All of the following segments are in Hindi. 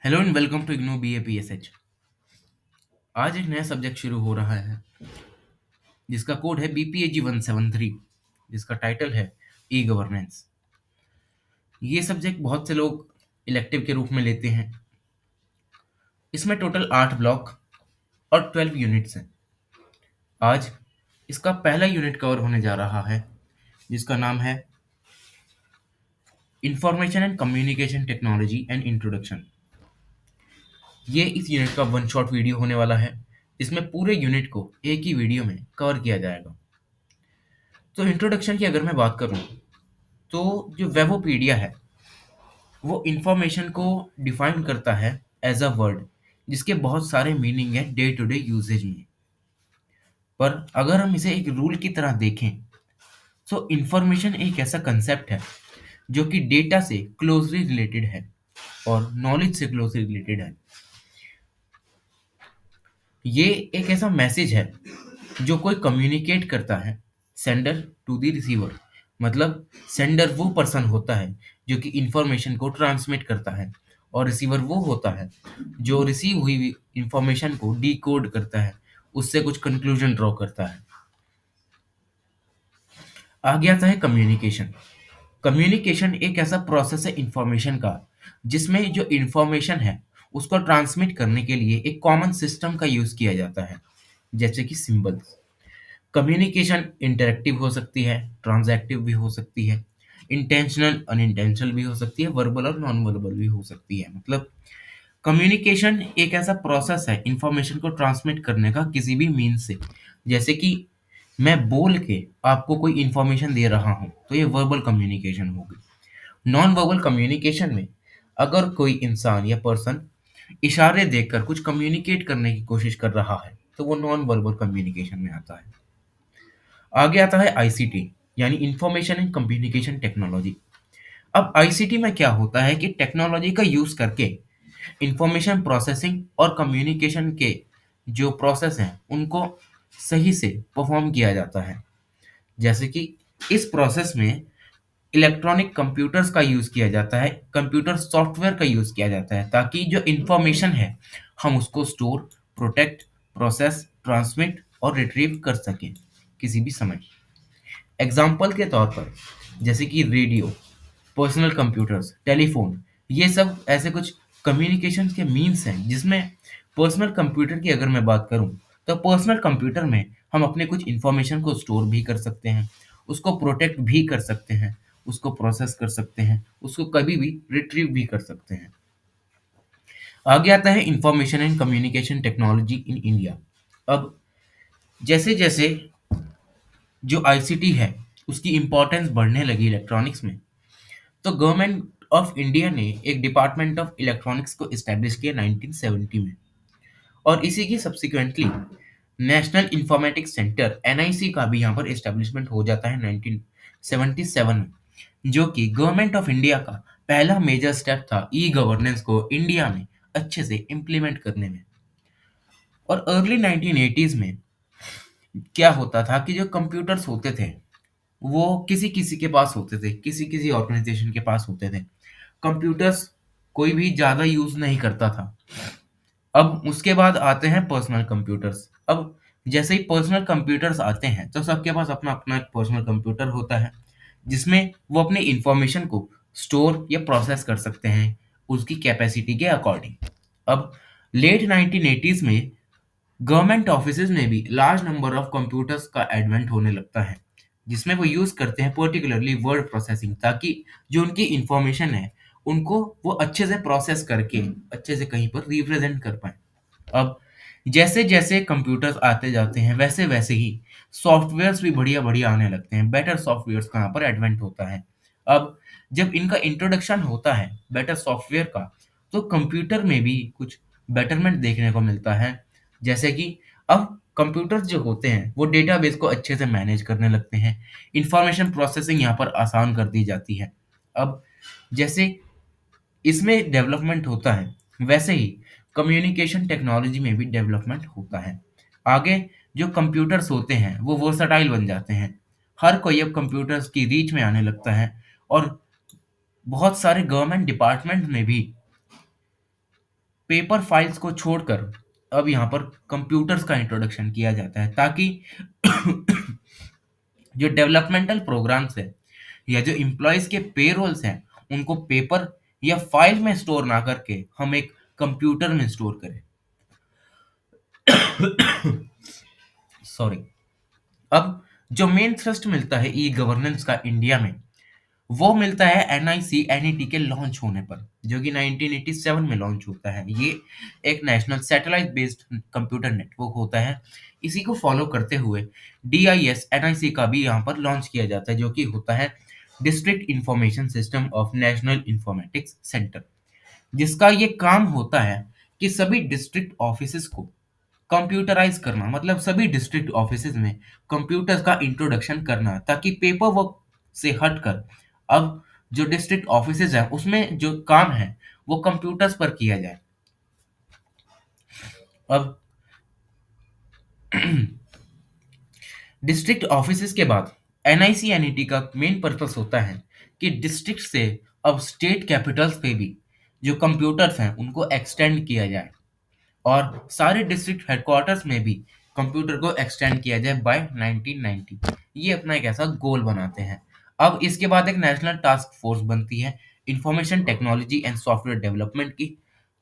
Hello and welcome to IGNOU B A P S H. आज एक नया सब्जेक्ट शुरू हो रहा है जिसका कोड है BPAG 173, जिसका टाइटल है ई गवर्नेंस। ये सब्जेक्ट बहुत से लोग इलेक्टिव के रूप में लेते हैं। इसमें टोटल 8 ब्लॉक और 12 यूनिट्स हैं। आज इसका पहला यूनिट कवर होने जा रहा है जिसका नाम है information and communication technology and introduction. ये इस यूनिट का वन शॉट वीडियो होने वाला है। इसमें पूरे यूनिट को एक ही वीडियो में कवर किया जाएगा। तो इंट्रोडक्शन की अगर मैं बात करूं तो जो वेबोपीडिया है वो इंफॉर्मेशन को डिफाइन करता है एज अ वर्ड जिसके बहुत सारे मीनिंग है डे टू डे यूजेज में। पर अगर हम इसे एक रूल की तरह देखें तो इंफॉर्मेशन एक ऐसा कंसेप्ट है जो कि डेटा से क्लोजली रिलेटेड है और नॉलेज से क्लोजली रिलेटेड है। ये एक ऐसा मैसेज है जो कोई कम्युनिकेट करता है सेंडर टू द रिसीवर। मतलब सेंडर वो पर्सन होता है जो कि इंफॉर्मेशन को ट्रांसमिट करता है और रिसीवर वो होता है जो रिसीव हुई इंफॉर्मेशन को डिकोड करता है, उससे कुछ कंक्लूजन ड्रॉ करता है। आगे आता है कम्युनिकेशन। कम्युनिकेशन एक ऐसा प्रोसेस है इंफॉर्मेशन का जिसमें जो इंफॉर्मेशन है उसको ट्रांसमिट करने के लिए एक कॉमन सिस्टम का यूज किया जाता है, जैसे कि सिंबल्स। कम्युनिकेशन इंटरेक्टिव हो सकती है, ट्रांजैक्टिव भी हो सकती है, इंटेंशनल अनइंटेंशनल भी हो सकती है, वर्बल और नॉन वर्बल भी हो सकती है। मतलब कम्युनिकेशन एक ऐसा प्रोसेस है इंफॉर्मेशन को ट्रांसमिट करने का किसी भी मीन्स से। जैसे कि मैं बोल के आपको कोई इंफॉर्मेशन दे रहा हूँ तो ये वर्बल कम्युनिकेशन होगी। नॉन वर्बल कम्युनिकेशन में अगर कोई इंसान या पर्सन इशारे देकर कुछ कम्युनिकेट करने की कोशिश कर रहा है तो वो नॉन वर्बल कम्युनिकेशन में आता है। आगे आता है आईसीटी, यानी इंफॉर्मेशन एंड कम्युनिकेशन टेक्नोलॉजी। अब आईसीटी में क्या होता है कि टेक्नोलॉजी का यूज करके इंफॉर्मेशन प्रोसेसिंग और कम्युनिकेशन के जो प्रोसेस हैं उनको सही से परफॉर्म किया जाता है। जैसे कि इस प्रोसेस में इलेक्ट्रॉनिक कंप्यूटर्स का यूज किया जाता है, कंप्यूटर सॉफ्टवेयर का यूज किया जाता है ताकि जो इंफॉर्मेशन है हम उसको स्टोर, प्रोटेक्ट, प्रोसेस, ट्रांसमिट और रिट्रीव कर सकें किसी भी समय। एग्जाम्पल के तौर पर जैसे कि रेडियो, पर्सनल कंप्यूटर्स, टेलीफोन, ये सब ऐसे कुछ कम्युनिकेशन के मीन्स हैं जिसमें पर्सनल कंप्यूटर की अगर मैं बात करूं तो पर्सनल कंप्यूटर में हम अपने कुछ इंफॉर्मेशन को स्टोर भी कर सकते हैं, उसको प्रोटेक्ट भी कर सकते हैं, उसको प्रोसेस कर सकते हैं, उसको कभी भी रिट्रीव भी कर सकते हैं। आगे आता है information and communication technology in India. अब जैसे जैसे जो आईसीटी है उसकी इम्पोर्टेंस बढ़ने लगी इलेक्ट्रॉनिक्स में, तो गवर्नमेंट ऑफ इंडिया ने एक डिपार्टमेंट ऑफ इलेक्ट्रॉनिक्स को इस्टेब्लिश किया 1970 में। और इसी की subsequently national informatics centre NIC का भी यहाँ पर इस्टेब्लिशमेंट हो जाता है 1977 में, जो कि गवर्नमेंट ऑफ इंडिया का पहला मेजर स्टेप था ई गवर्नेंस को इंडिया में अच्छे से इम्प्लीमेंट करने में। और अर्ली 1980s में क्या होता था कि जो कंप्यूटर्स होते थे वो किसी किसी के पास होते थे, किसी किसी ऑर्गेनाइजेशन के पास होते थे। कंप्यूटर्स कोई भी ज़्यादा यूज़ नहीं करता था। अब उसके बाद आते हैं पर्सनल कंप्यूटर्स। अब जैसे ही पर्सनल कंप्यूटर्स आते हैं तो सबके पास अपना अपना एक पर्सनल कंप्यूटर होता है जिसमें वो अपने इंफॉर्मेशन को स्टोर या प्रोसेस कर सकते हैं उसकी कैपेसिटी के अकॉर्डिंग। अब लेट 1980s में गवर्नमेंट ऑफिसेज में भी लार्ज नंबर ऑफ कंप्यूटर्स का एडवेंट होने लगता है जिसमें वो यूज़ करते हैं पर्टिकुलरली वर्ड प्रोसेसिंग, ताकि जो उनकी इंफॉर्मेशन है उनको वो अच्छे से प्रोसेस करके अच्छे से कहीं पर रिप्रेजेंट कर पाए। अब जैसे जैसे कंप्यूटर्स आते जाते हैं वैसे वैसे ही सॉफ्टवेयर्स भी बढ़िया बढ़िया आने लगते हैं, बेटर सॉफ्टवेयर्स का यहाँ पर एडवेंट होता है। अब जब इनका इंट्रोडक्शन होता है बेटर सॉफ्टवेयर का तो कंप्यूटर में भी कुछ बेटरमेंट देखने को मिलता है। जैसे कि अब कंप्यूटर्स जो होते हैं वो डेटाबेस को अच्छे से मैनेज करने लगते हैं, इंफॉर्मेशन प्रोसेसिंग यहाँ पर आसान कर दी जाती है। अब जैसे इसमें डेवलपमेंट होता है वैसे ही कम्युनिकेशन टेक्नोलॉजी में भी डेवलपमेंट होता है। आगे जो कंप्यूटर्स होते हैं वो वर्सटाइल बन जाते हैं, हर कोई अब कंप्यूटर्स की रीच में आने लगता है और बहुत सारे गवर्नमेंट डिपार्टमेंट में भी पेपर फाइल्स को छोड़कर अब यहाँ पर कंप्यूटर्स का इंट्रोडक्शन किया जाता है, ताकि जो डेवलपमेंटल प्रोग्राम्स है या जो एम्प्लॉयज के पेरोल्स हैं उनको पेपर या फाइल में स्टोर ना करके हम एक कंप्यूटर में स्टोर करें। सॉरी। अब जो मेन थ्रस्ट मिलता है ई गवर्नेंस का इंडिया में, वो मिलता है एनआईसी एनईटी के लॉन्च होने पर, जो कि 1987 में लॉन्च होता है। ये एक national satellite based computer network होता है। इसी को फॉलो करते हुए डीआईएस एनआईसी का भी यहाँ पर लॉन्च किया जाता है, जो कि होता है district information system of national informatics centre, जिसका ये काम होता है कि सभी डिस्ट्रिक्ट ऑफिसेज को कंप्यूटराइज करना, मतलब सभी डिस्ट्रिक्ट ऑफिसेज में कंप्यूटर्स का इंट्रोडक्शन करना, ताकि पेपर वर्क से हटकर अब जो डिस्ट्रिक्ट ऑफिसेज हैं उसमें जो काम है वो कंप्यूटर्स पर किया जाए। अब डिस्ट्रिक्ट ऑफिसेज के बाद एनआईसी एनईटी का मेन पर्पस होता है कि डिस्ट्रिक्ट से अब स्टेट कैपिटल्स पे भी जो कंप्यूटर्स हैं उनको एक्सटेंड किया जाए, और सारे डिस्ट्रिक्ट हेडक्वार्टर्स में भी कंप्यूटर को एक्सटेंड किया जाए बाय 1990। ये अपना एक ऐसा गोल बनाते हैं। अब इसके बाद एक नेशनल टास्क फोर्स बनती है information technology and software development की,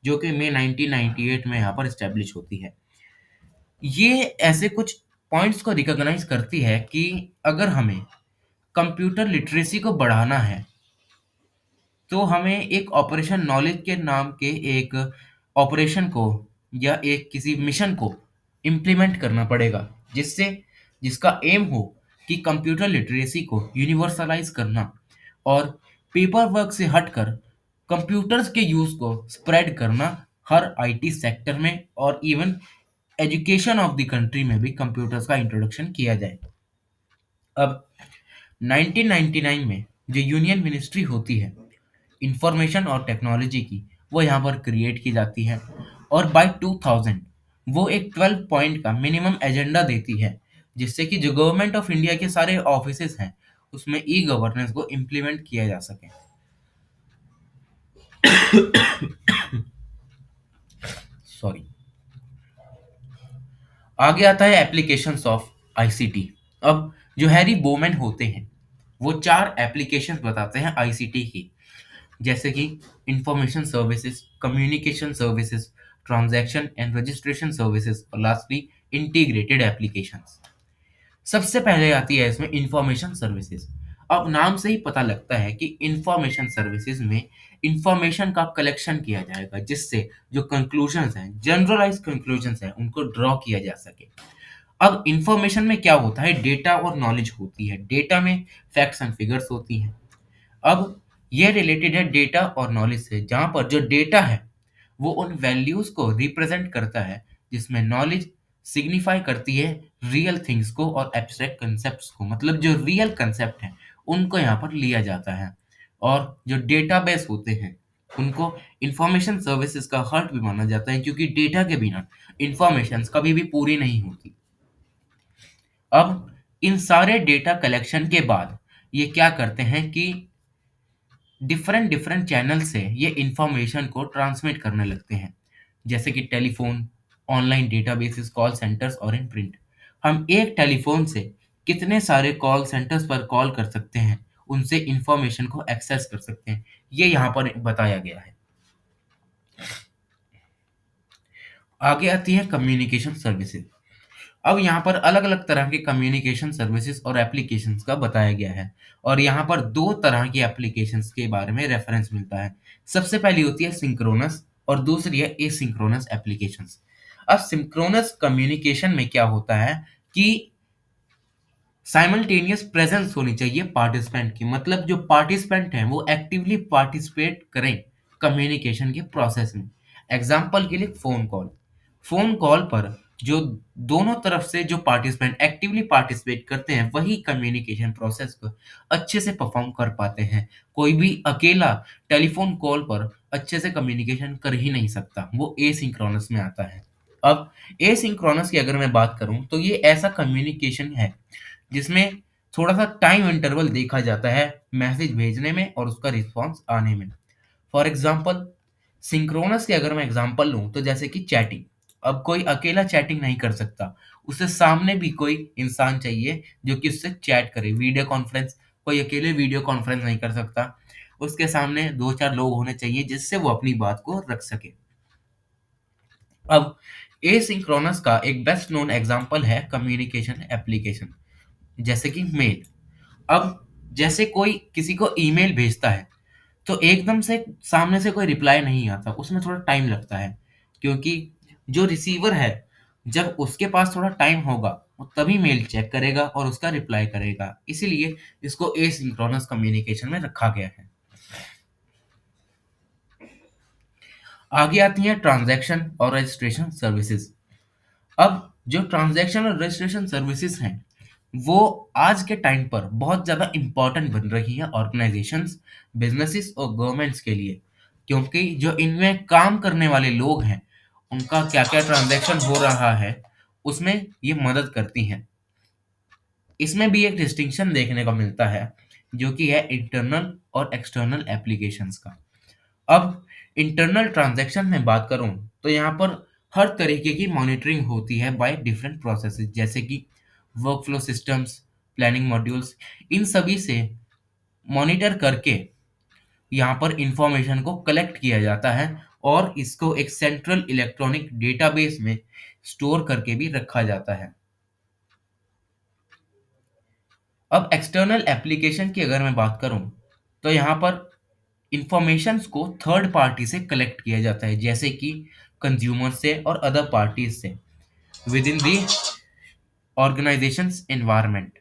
जो कि मई 1998 में यहाँ पर स्टैब्लिश होती है। ये ऐसे कुछ पॉइंट्स को रिकॉग्नाइज करती है कि अगर हमें कंप्यूटर लिटरेसी को बढ़ाना है तो हमें एक ऑपरेशन नॉलेज के नाम के एक ऑपरेशन को या एक किसी मिशन को इम्प्लीमेंट करना पड़ेगा, जिससे जिसका एम हो कि कंप्यूटर लिटरेसी को यूनिवर्सलाइज करना और पेपर वर्क से हटकर कंप्यूटर्स के यूज को स्प्रेड करना हर आईटी सेक्टर में, और even education of the country में भी कंप्यूटर्स का इंट्रोडक्शन किया जाए। अब 1999 में जो यूनियन मिनिस्ट्री होती है इंफॉर्मेशन और टेक्नोलॉजी की, वो यहाँ पर क्रिएट की जाती है, और बाय 2000 वो एक 12 पॉइंट का मिनिमम एजेंडा देती है, जिससे कि जो गवर्नमेंट ऑफ इंडिया के सारे ऑफिसेज हैं उसमें ई गवर्नेंस को इम्प्लीमेंट किया जा सके। सॉरी। आगे आता है एप्लीकेशंस ऑफ आईसीटी। अब जो हैरी बोमैन होते हैं वो चार एप्लीकेशंस बताते हैं आईसीटी की, जैसे कि information services, communication services, transaction and registration services, और लास्टली इंटीग्रेटेड एप्लीकेशंस। सबसे पहले आती है इसमें इंफॉर्मेशन सर्विसेज। अब नाम से ही पता लगता है कि इंफॉर्मेशन सर्विसेज में इंफॉर्मेशन का कलेक्शन किया जाएगा, जिससे जो कंक्लूजन्स हैं, जनरलाइज कंक्लूजन्स हैं, उनको ड्रॉ किया जा सके। अब इंफॉर्मेशन में क्या होता है, डेटा और नॉलेज होती है। डेटा में फैक्ट्स एंड फिगर्स होती हैं। अब ये रिलेटेड है डेटा और नॉलेज से, जहाँ पर जो डेटा है वो उन वैल्यूज को रिप्रेजेंट करता है, जिसमें नॉलेज सिग्निफाई करती है रियल थिंग्स को और एब्स्ट्रैक्ट कंसेप्ट्स को, मतलब जो रियल कंसेप्ट हैं उनको यहाँ पर लिया जाता है। और जो डेटाबेस होते हैं उनको इंफॉर्मेशन सर्विसेज का हार्ट भी माना जाता है, क्योंकि डेटा के बिना इंफॉर्मेशन कभी भी पूरी नहीं होती। अब इन सारे डेटा कलेक्शन के बाद ये क्या करते हैं कि डिफरेंट डिफरेंट चैनल से ये इंफॉर्मेशन को ट्रांसमिट करने लगते हैं, जैसे कि telephone, online databases, call centres और इन प्रिंट। हम एक टेलीफोन से कितने सारे कॉल सेंटर्स पर कॉल कर सकते हैं, उनसे इंफॉर्मेशन को एक्सेस कर सकते हैं, ये यहाँ पर बताया गया है। आगे आती है कम्युनिकेशन सर्विसेज। अब यहाँ पर अलग अलग तरह के कम्युनिकेशन सर्विसेज और एप्लीकेशंस का बताया गया है, और यहाँ पर दो तरह की एप्लीकेशंस के बारे में रेफरेंस मिलता है। सबसे पहली होती है सिंक्रोनस और दूसरी है एसिंक्रोनस एप्लीकेशंस। अब सिंक्रोनस कम्युनिकेशन में क्या होता है कि साइमल्टेनियस प्रेजेंस होनी चाहिए पार्टिसिपेंट की, मतलब जो पार्टिसिपेंट हैं वो एक्टिवली पार्टिसिपेट करें कम्युनिकेशन के प्रोसेस में। एग्जाम्पल के लिए फोन कॉल पर जो दोनों तरफ से जो पार्टिसिपेंट एक्टिवली पार्टिसिपेट करते हैं वही कम्युनिकेशन प्रोसेस को अच्छे से परफॉर्म कर पाते हैं। कोई भी अकेला टेलीफोन कॉल पर अच्छे से कम्युनिकेशन कर ही नहीं सकता, वो एसिंक्रोनस में आता है। अब एसिंक्रोनस की अगर मैं बात करूं तो ये ऐसा कम्युनिकेशन है जिसमें थोड़ा सा टाइम इंटरवल देखा जाता है मैसेज भेजने में और उसका रिस्पॉन्स आने में। फॉर एग्जाम्पल, सिंक्रोनस की अगर मैं एग्जांपल लूँ तो जैसे कि चैटिंग। अब कोई अकेला चैटिंग नहीं कर सकता, उसे सामने भी कोई इंसान चाहिए जो कि उससे चैट करे। वीडियो कॉन्फ्रेंस, कोई अकेले वीडियो कॉन्फ्रेंस नहीं कर सकता, उसके सामने 2-4 लोग होने चाहिए जिससे वो अपनी बात को रख सके। अब एसिंक्रोनस का एक बेस्ट नोन एग्जांपल है कम्युनिकेशन एप्लीकेशन, जैसे कि मेल। अब जैसे कोई किसी को ईमेल भेजता है तो एकदम से सामने से कोई रिप्लाई नहीं आता, उसमें थोड़ा टाइम लगता है, क्योंकि जो रिसीवर है, जब उसके पास थोड़ा टाइम होगा वो तभी मेल चेक करेगा और उसका रिप्लाई करेगा। इसीलिए इसको एसिंक्रोनस कम्युनिकेशन में रखा गया है। आगे आती हैं ट्रांजैक्शन और रजिस्ट्रेशन सर्विसेज। अब जो ट्रांजैक्शन और रजिस्ट्रेशन सर्विसेज हैं, वो आज के टाइम पर बहुत ज़्यादा इम्पोर्टेंट बन रही हैं ऑर्गेनाइजेशंस, बिजनेसेस और गवर्नमेंट्स के लिए, क्योंकि जो इनमें काम करने वाले लोग हैं, उनका क्या-क्या ट्रांजैक्शन हो रहा है, उसमें ये मदद करती हैं। इसमें भी एक डिस्टिंक्शन देखने को मिलता है, जो कि है इंटरनल और एक्सटर्नल एप्लीकेशंस का। अब इंटरनल ट्रांजैक्शन में बात करूं तो यहाँ पर हर तरीके की मॉनिटरिंग होती है बाय डिफरेंट प्रोसेसेस, जैसे कि वर्कफ्लो सिस्टम्स, प्लानिंग मॉड्यूल्स। इन सभी से मॉनिटर करके यहाँ पर इंफॉर्मेशन को कलेक्ट किया जाता है और इसको एक सेंट्रल इलेक्ट्रॉनिक डेटाबेस में स्टोर करके भी रखा जाता है। अब एक्सटर्नल एप्लीकेशन की अगर मैं बात करूं तो यहाँ पर इंफॉर्मेशंस को थर्ड पार्टी से कलेक्ट किया जाता है, जैसे कि कंज्यूमर से और अदर पार्टीज से within the organisations environment,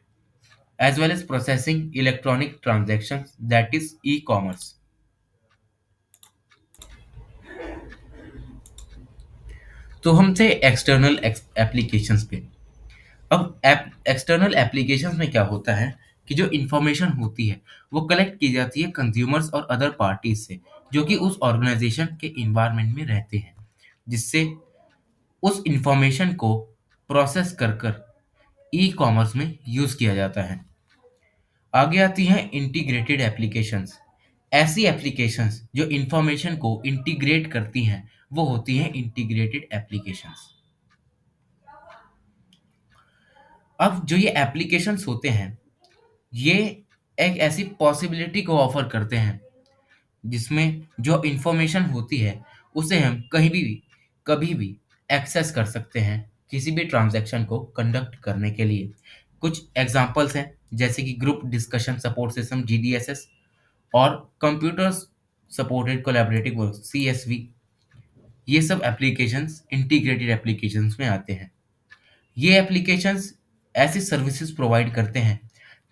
as well as processing electronic transactions, that is e commerce. तो हम थे एक्सटर्नल एप्लीकेशंस पे। अब एक्सटर्नल एप्लीकेशंस में क्या होता है कि जो इंफॉर्मेशन होती है वो कलेक्ट की जाती है कंज्यूमर्स और अदर पार्टीज से, जो कि उस ऑर्गेनाइजेशन के इन्वायरमेंट में रहते हैं, जिससे उस इंफॉर्मेशन को प्रोसेस कर कर ई कॉमर्स में यूज़ किया जाता है। आगे आती हैं इंटीग्रेटेड एप्लीकेशंस। ऐसी एप्लीकेशंस जो इंफॉर्मेशन को इंटीग्रेट करती हैं, वो होती हैं इंटीग्रेटेड एप्लीकेशंस। अब जो ये एप्लीकेशंस होते हैं, ये एक ऐसी पॉसिबिलिटी को ऑफर करते हैं जिसमें जो इंफॉर्मेशन होती है उसे हम कहीं भी कभी भी एक्सेस कर सकते हैं किसी भी ट्रांजैक्शन को कंडक्ट करने के लिए। कुछ एग्जांपल्स हैं, जैसे कि ग्रुप डिस्कशन सपोर्ट सिस्टम जीडीएसएस और computers supported collaborative work CSV. ये सब एप्लीकेशंस इंटीग्रेटेड एप्लीकेशंस में आते हैं। ये एप्लीकेशंस ऐसी सर्विसेज प्रोवाइड करते हैं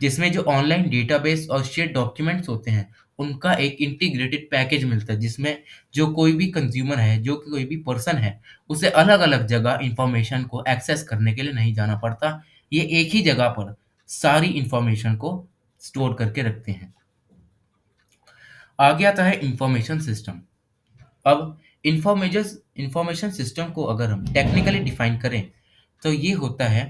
जिसमें जो ऑनलाइन डेटाबेस और शेयर डॉक्यूमेंट्स होते हैं, उनका एक इंटीग्रेटेड पैकेज मिलता है, जिसमें जो कोई भी कंज्यूमर है, जो कोई भी पर्सन है, उसे अलग-अलग जगह इंफॉर्मेशन को एक्सेस करने के लिए नहीं जाना पड़ता। ये एक ही जगह पर सारी इंफॉर्मेशन को स्टोर करके रखते हैं। आगे आता है इंफॉर्मेशन सिस्टम। अब इंफॉर्मेशन सिस्टम को अगर हम टेक्निकली डिफाइन करें तो ये होता है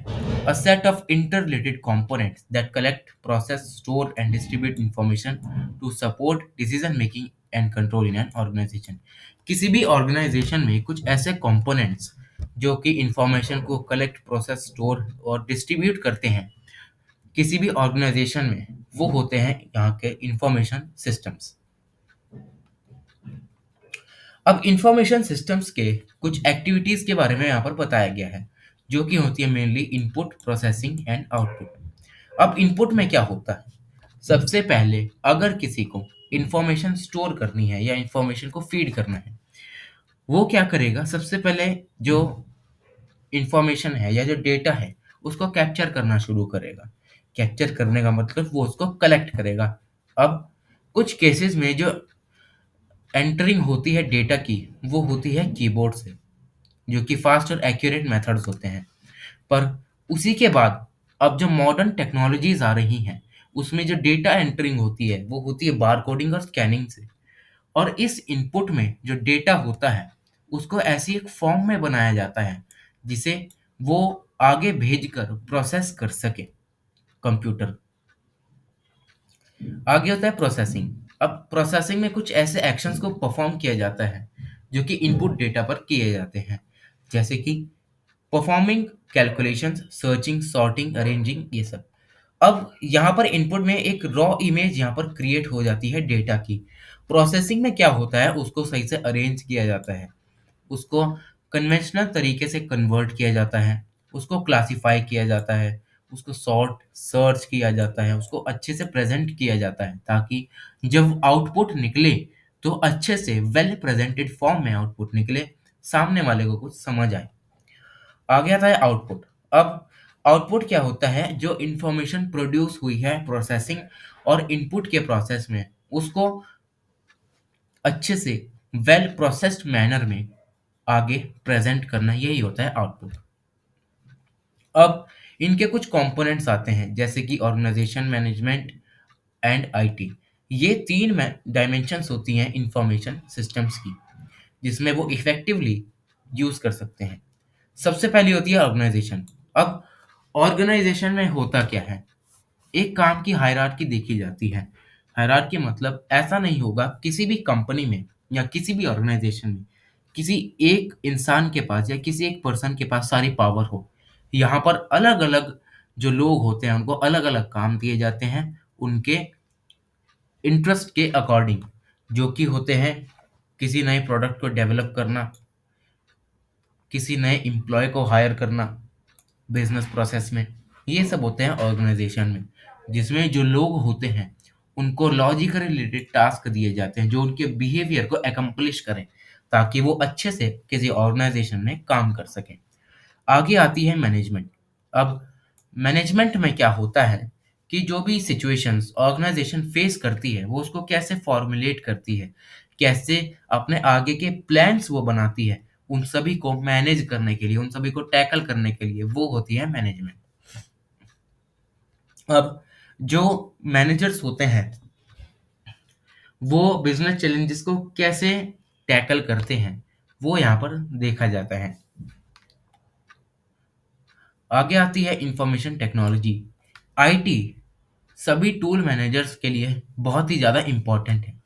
a set of interrelated components that collect, process, store and distribute information to support decision making and control in an organisation. किसी भी ऑर्गेनाइजेशन में कुछ ऐसे कंपोनेंट्स जो कि इंफॉर्मेशन को कलेक्ट, प्रोसेस, स्टोर और डिस्ट्रीब्यूट करते हैं किसी भी ऑर्गेनाइजेशन में, वो होते हैं यहाँ के इंफॉर्मेशन सिस्टम्स। अब इंफॉर्मेशन सिस्टम्स के कुछ एक्टिविटीज के बारे में यहाँ पर बताया गया है, जो कि होती है mainly input, processing and output. अब इनपुट में क्या होता है? सबसे पहले अगर किसी को इंफॉर्मेशन स्टोर करनी है या इंफॉर्मेशन को फीड करना है, वो क्या करेगा? सबसे पहले जो इंफॉर्मेशन है या जो डेटा है, उसको कैप्चर करना शुरू करेगा। कैप्चर करने का मतलब वो उसको कलेक्ट करेगा। अब कुछ केसेस में जो एंटरिंग होती है डेटा की, वो होती है कीबोर्ड से, जो कि फास्ट और एक्यूरेट मेथड्स होते हैं। पर उसी के बाद अब जो मॉडर्न टेक्नोलॉजीज आ रही हैं, उसमें जो डेटा एंटरिंग होती है वो होती है बार कोडिंग और स्कैनिंग से। और इस इनपुट में जो डेटा होता है उसको ऐसी एक फॉर्म में बनाया जाता है जिसे वो आगे भेजकर प्रोसेस कर सके कंप्यूटर। आगे होता है प्रोसेसिंग। अब प्रोसेसिंग में कुछ ऐसे एक्शंस को परफॉर्म किया जाता है जो कि इनपुट डेटा पर किए जाते हैं, जैसे कि performing calculations, searching, sorting, arranging, ये सब। अब यहाँ पर इनपुट में एक रॉ इमेज यहाँ पर क्रिएट हो जाती है डेटा की। प्रोसेसिंग में क्या होता है, उसको सही से अरेंज किया जाता है, उसको कन्वेंशनल तरीके से कन्वर्ट किया जाता है, उसको क्लासिफाई किया जाता है, उसको सॉर्ट सर्च किया जाता है, उसको अच्छे से प्रेजेंट किया जाता है, ताकि जब आउटपुट निकले तो अच्छे से वेल प्रेजेंटेड फॉर्म में आउटपुट निकले, सामने वाले को कुछ समझ आए। आगे आता है आउटपुट। अब आउटपुट क्या होता है, जो इंफॉर्मेशन प्रोड्यूस हुई है प्रोसेसिंग और इनपुट के प्रोसेस में, उसको अच्छे से वेल प्रोसेस्ड मैनर में आगे प्रेजेंट करना, यही होता है आउटपुट। अब इनके कुछ कंपोनेंट्स आते हैं, जैसे कि ऑर्गेनाइजेशन मैनेजमेंट एंड आईटी। ये तीन डायमेंशंस होती हैं इंफॉर्मेशन सिस्टम्स की, जिसमें वो इफेक्टिवली यूज कर सकते हैं। सबसे पहली होती है ऑर्गेनाइजेशन। अब ऑर्गेनाइजेशन में होता क्या है, एक काम की हायरार्की देखी जाती है। हायरार्की मतलब ऐसा नहीं होगा किसी भी कंपनी में या किसी भी ऑर्गेनाइजेशन में किसी एक इंसान के पास या किसी एक पर्सन के पास सारी पावर हो। यहाँ पर अलग अलग जो लोग होते हैं उनको अलग अलग काम दिए जाते हैं, उनके इंटरेस्ट के अकॉर्डिंग, जो कि होते हैं किसी नए प्रोडक्ट को डेवलप करना, किसी नए एम्प्लॉय को हायर करना बिजनेस प्रोसेस में। ये सब होते हैं ऑर्गेनाइजेशन में, जिसमें जो लोग होते हैं उनको लॉजिकल रिलेटेड टास्क दिए जाते हैं, जो उनके बिहेवियर को एकम्प्लिश करें, ताकि वो अच्छे से किसी ऑर्गेनाइजेशन में काम कर सकें। आगे आती है मैनेजमेंट। अब मैनेजमेंट में क्या होता है कि जो भी सिचुएशंस ऑर्गेनाइजेशन फेस करती है वो उसको कैसे फॉर्मुलेट करती है, कैसे अपने आगे के प्लान्स वो बनाती है, उन सभी को मैनेज करने के लिए, उन सभी को टैकल करने के लिए, वो होती है मैनेजमेंट। अब जो मैनेजर्स होते हैं वो बिजनेस चैलेंजेस को कैसे टैकल करते हैं, वो यहाँ पर देखा जाता है। आगे आती है इंफॉर्मेशन टेक्नोलॉजी, आईटी। सभी टूल मैनेजर्स के लिए बहुत ही ज़्यादा इम्पोर्टेंट है,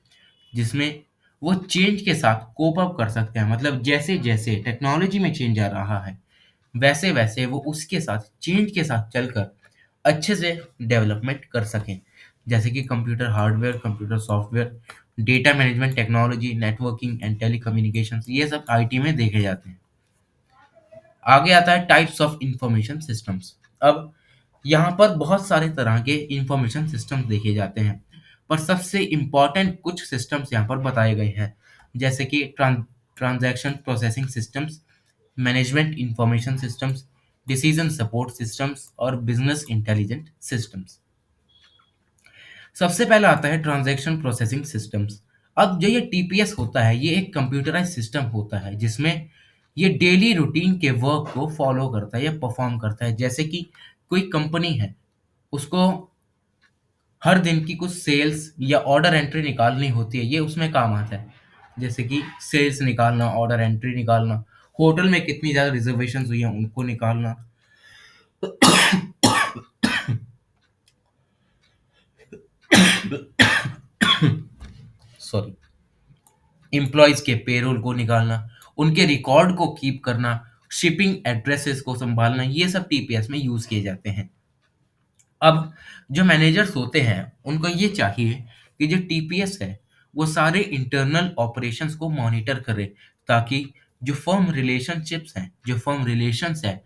जिसमें वो चेंज के साथ कोप अप कर सकते हैं। मतलब जैसे जैसे टेक्नोलॉजी में चेंज आ रहा है, वैसे वैसे वो उसके साथ चेंज के साथ चलकर अच्छे से डेवलपमेंट कर सकें। जैसे कि computer hardware, computer software, data management technology, networking and telecommunications, ये सब आईटी में देखे जाते हैं। आगे आता है टाइप्स ऑफ इंफॉर्मेशन सिस्टम्स। अब यहाँ पर बहुत सारे तरह के इंफॉर्मेशन सिस्टम्स देखे जाते हैं, पर सबसे इम्पॉर्टेंट कुछ सिस्टम्स यहाँ पर बताए गए हैं, जैसे कि transaction processing systems, management information systems, decision support systems और बिजनेस इंटेलिजेंट सिस्टम्स। सबसे पहला आता है ट्रांजैक्शन प्रोसेसिंग सिस्टम्स। अब जो ये टीपीएस होता है, ये एक कंप्यूटराइज सिस्टम होता है, जिसमें ये डेली रूटीन के वर्क को फॉलो करता है या परफॉर्म करता है। जैसे कि कोई कंपनी है, उसको हर दिन की कुछ सेल्स या ऑर्डर एंट्री निकालनी होती है, ये उसमें काम आता है। जैसे कि सेल्स निकालना, ऑर्डर एंट्री निकालना, होटल में कितनी ज़्यादा रिजर्वेशंस हुई हैं उनको निकालना, सॉरी, एम्प्लॉयज के पेरोल को निकालना, उनके रिकॉर्ड को कीप करना, शिपिंग एड्रेसेस को संभालना, ये सब टीपीएस में यूज किए जाते हैं। अब जो मैनेजर्स होते हैं उनको ये चाहिए कि जो टीपीएस है वो सारे इंटरनल ऑपरेशंस को मॉनिटर करे, ताकि जो फर्म रिलेशनशिप्स हैं, जो फर्म रिलेशंस है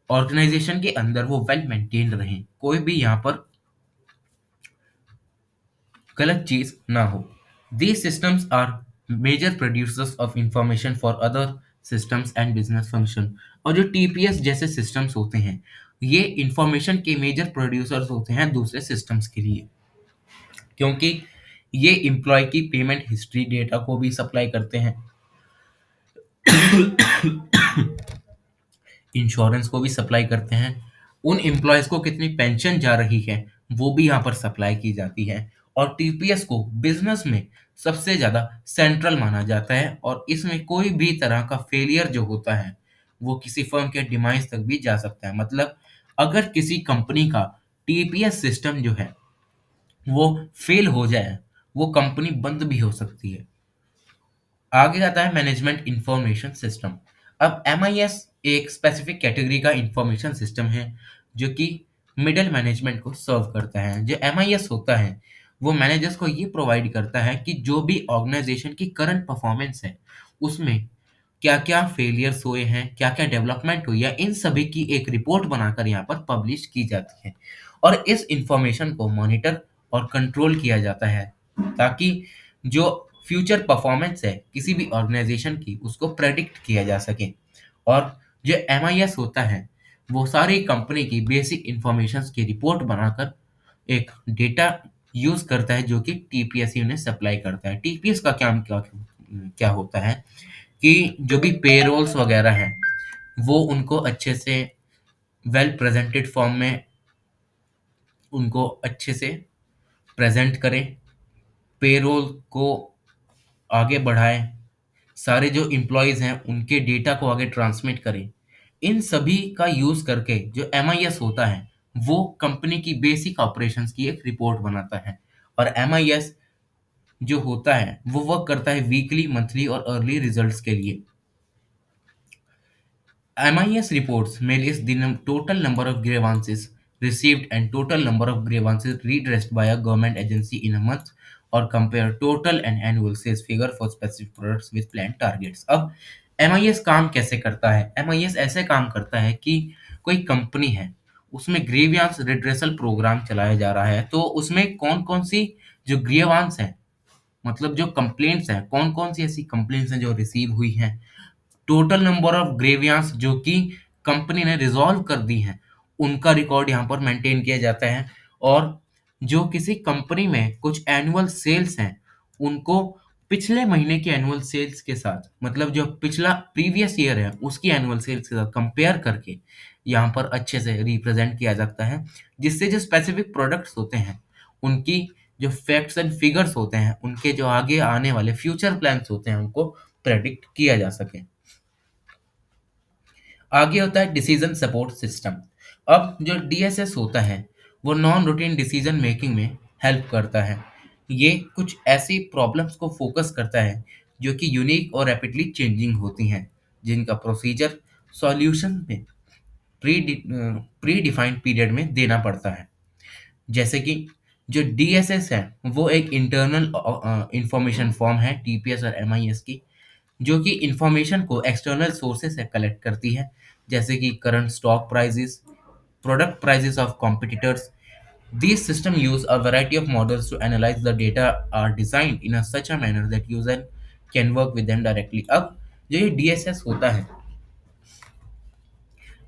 ऑर्गेनाइजेशन के अंदर, वो वेल मेंटेन्ड रहें, कोई भी यहाँ पर गलत चीज ना हो। These systems are major producers of information for other systems and business function। और जो टीपीएस जैसे सिस्टम्स होते हैं, ये इंफॉर्मेशन के मेजर प्रोड्यूसर्स होते हैं दूसरे सिस्टम्स के लिए, क्योंकि ये एम्प्लॉय की पेमेंट हिस्ट्री डेटा को भी सप्लाई करते हैं, इंश्योरेंस को भी सप्लाई करते हैं, उन एम्प्लॉयज़ को कितनी पेंशन जा रही है वो भी यहाँ पर सप्लाई की जाती है। और टीपीएस को बिजनेस में सबसे ज़्यादा सेंट्रल माना जाता है, और इसमें कोई भी तरह का फेलियर जो होता है वो किसी फर्म के डिमाइस तक भी जा सकता है। मतलब अगर किसी कंपनी का टीपीएस सिस्टम जो है वो फेल हो जाए, वो कंपनी बंद भी हो सकती है। आगे आता है मैनेजमेंट इंफॉर्मेशन सिस्टम। अब एमआईएस एक स्पेसिफिक कैटेगरी का इंफॉर्मेशन सिस्टम है जो कि मिडिल मैनेजमेंट को सर्व करता है। जो एमआईएस होता है वो मैनेजर्स को ये प्रोवाइड करता है कि जो भी ऑर्गेनाइजेशन की करंट परफॉर्मेंस है उसमें क्या क्या फेलियर्स हुए हैं, क्या क्या डेवलपमेंट हुई है, इन सभी की एक रिपोर्ट बनाकर यहाँ पर पब्लिश की जाती है। और इस इंफॉर्मेशन को मॉनिटर और कंट्रोल किया जाता है ताकि जो फ्यूचर परफॉर्मेंस है किसी भी ऑर्गेनाइजेशन की उसको प्रेडिक्ट किया जा सके। और जो एमआईएस होता है वो सारी कंपनी की बेसिक इंफॉर्मेशन की रिपोर्ट बनाकर एक डेटा यूज करता है जो कि टीपीएस उन्हें सप्लाई करता है। टीपीएस का क्या क्या होता है कि जो भी पेरोल्स वगैरह हैं वो उनको अच्छे से वेल प्रेजेंटेड फॉर्म में उनको अच्छे से प्रेजेंट करें, पेरोल को आगे बढ़ाएं, सारे जो एम्प्लॉयज हैं उनके डेटा को आगे ट्रांसमिट करें। इन सभी का यूज करके जो एमआईएस होता है वो कंपनी की बेसिक ऑपरेशंस की एक रिपोर्ट बनाता है। और एमआईएस जो होता है वो वर्क करता है वीकली, मंथली और अर्ली रिजल्ट्स के लिए। MIS reports may list the total number of grievances received and total number of grievances redressed by a government agency in a month or compare total and annual sales figure for specific products with planned targets। अब MIS काम कैसे करता है? MIS ऐसे काम करता है कि कोई कंपनी है उसमें ग्रीवियंस रिड्रेसल प्रोग्राम चलाया जा रहा है, तो उसमें कौन कौन सी जो ग्रीवांस है, मतलब जो कंप्लेंट्स हैं, कौन कौन सी ऐसी कंप्लेंट्स हैं जो रिसीव हुई हैं, टोटल नंबर ऑफ ग्रेवियांस जो कि कंपनी ने रिजॉल्व कर दी हैं उनका रिकॉर्ड यहाँ पर मेंटेन किया जाता है। और जो किसी कंपनी में कुछ एनुअल सेल्स हैं उनको पिछले महीने की एनुअल सेल्स के साथ, मतलब जो पिछला प्रीवियस ईयर है उसकी एनुअल सेल्स के साथ कंपेयर करके यहाँ पर अच्छे से रिप्रेजेंट किया जाता है, जिससे जो स्पेसिफिक प्रोडक्ट्स होते हैं उनकी जो फैक्ट्स एंड फिगर्स होते हैं, उनके जो आगे आने वाले फ्यूचर प्लान्स होते हैं उनको प्रेडिक्ट किया जा सके। आगे होता है डिसीजन सपोर्ट सिस्टम। अब जो डीएसएस होता है वो नॉन रूटीन डिसीजन मेकिंग में हेल्प करता है। ये कुछ ऐसी प्रॉब्लम्स को फोकस करता है जो कि यूनिक और रैपिडली चेंजिंग होती हैं, जिनका प्रोसीजर सॉल्यूशन में प्री डिफाइंड पीरियड में देना पड़ता है। जैसे कि जो डीएसएस है वो एक इंटरनल इंफॉर्मेशन फॉर्म है टीपीएस और एमआईएस की, जो कि इंफॉर्मेशन को एक्सटर्नल सोर्सेस से कलेक्ट करती है, जैसे कि current stock prices, product prices of competitors. These systems use a variety of models to analyze the data are designed in a such a manner that user can work with them directly। अब जो ये डीएसएस होता है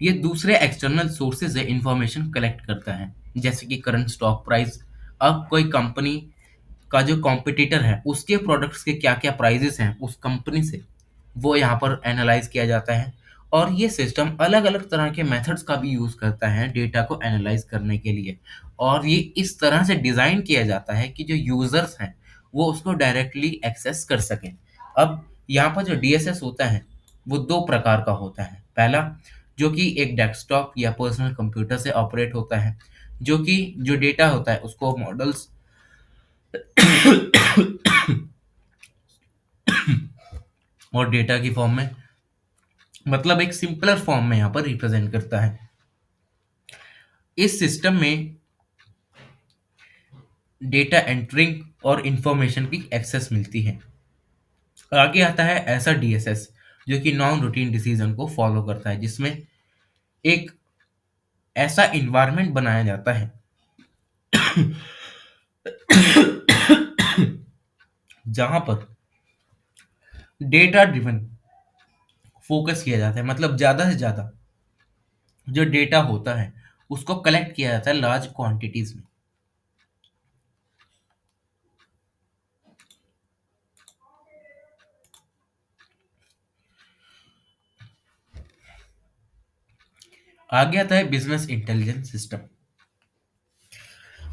ये दूसरे एक्सटर्नल सोर्सेज से इंफॉर्मेशन कलेक्ट करता है, जैसे कि करंट स्टॉक प्राइस। अब कोई कंपनी का जो कॉम्पिटिटर है उसके प्रोडक्ट्स के क्या क्या प्राइजेस हैं उस कंपनी से, वो यहाँ पर एनालाइज किया जाता है। और ये सिस्टम अलग अलग तरह के मेथड्स का भी यूज़ करता है डेटा को एनालाइज करने के लिए। और ये इस तरह से डिज़ाइन किया जाता है कि जो यूज़र्स हैं वो उसको डायरेक्टली एक्सेस कर सकें। अब यहाँ पर जो डीएसएस होता है वो दो प्रकार का होता है। पहला जो कि एक डेस्कटॉप या पर्सनल कंप्यूटर से ऑपरेट होता है, जो कि जो डेटा होता है उसको मॉडल्स और डेटा की फॉर्म में, मतलब एक सिंपलर फॉर्म में यहाँ पर रिप्रेजेंट करता है। इस सिस्टम में डेटा एंटरिंग और इंफॉर्मेशन की एक्सेस मिलती है। आगे आता है ऐसा डीएसएस जो कि नॉन रूटीन डिसीजन को फॉलो करता है, जिसमें एक ऐसा इन्वायरमेंट बनाया जाता है जहां पर डेटा ड्रिवन फोकस किया जाता है, मतलब ज्यादा से ज्यादा जो डेटा होता है उसको कलेक्ट किया जाता है लार्ज क्वांटिटीज में। आगे आता है बिजनेस इंटेलिजेंस सिस्टम।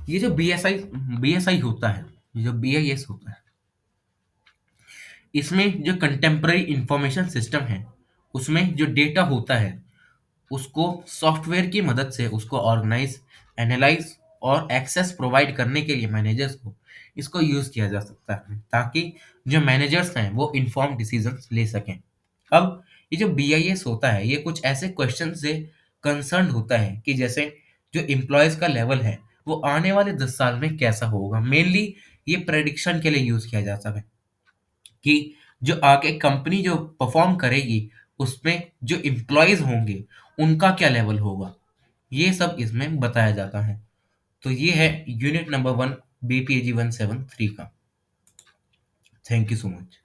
ये जो बीएसआई होता है, ये जो बीआईएस होता है, इसमें जो कंटेम्पररी इंफॉर्मेशन सिस्टम है उसमें जो डेटा होता है उसको सॉफ्टवेयर की मदद से उसको ऑर्गेनाइज, एनालाइज और एक्सेस प्रोवाइड करने के लिए मैनेजर्स को इसको यूज़ किया जा सकता है ताकि जो मैनेजर्स हैं वो इन्फॉर्म डिसीजंस ले सकें। अब ये जो बीआईएस होता है ये कुछ ऐसे क्वेश्चन से कंसर्न होता है कि जैसे जो एम्प्लॉयज़ का लेवल है वो आने वाले 10 साल में कैसा होगा। मेनली ये प्रेडिक्शन के लिए यूज़ किया जाता है कि जो आगे कंपनी जो परफॉर्म करेगी उसमें जो एम्प्लॉयज़ होंगे उनका क्या लेवल होगा। ये सब इसमें बताया जाता है। तो ये है यूनिट नंबर 1 बीपीएजी 173 का। Thank you so much.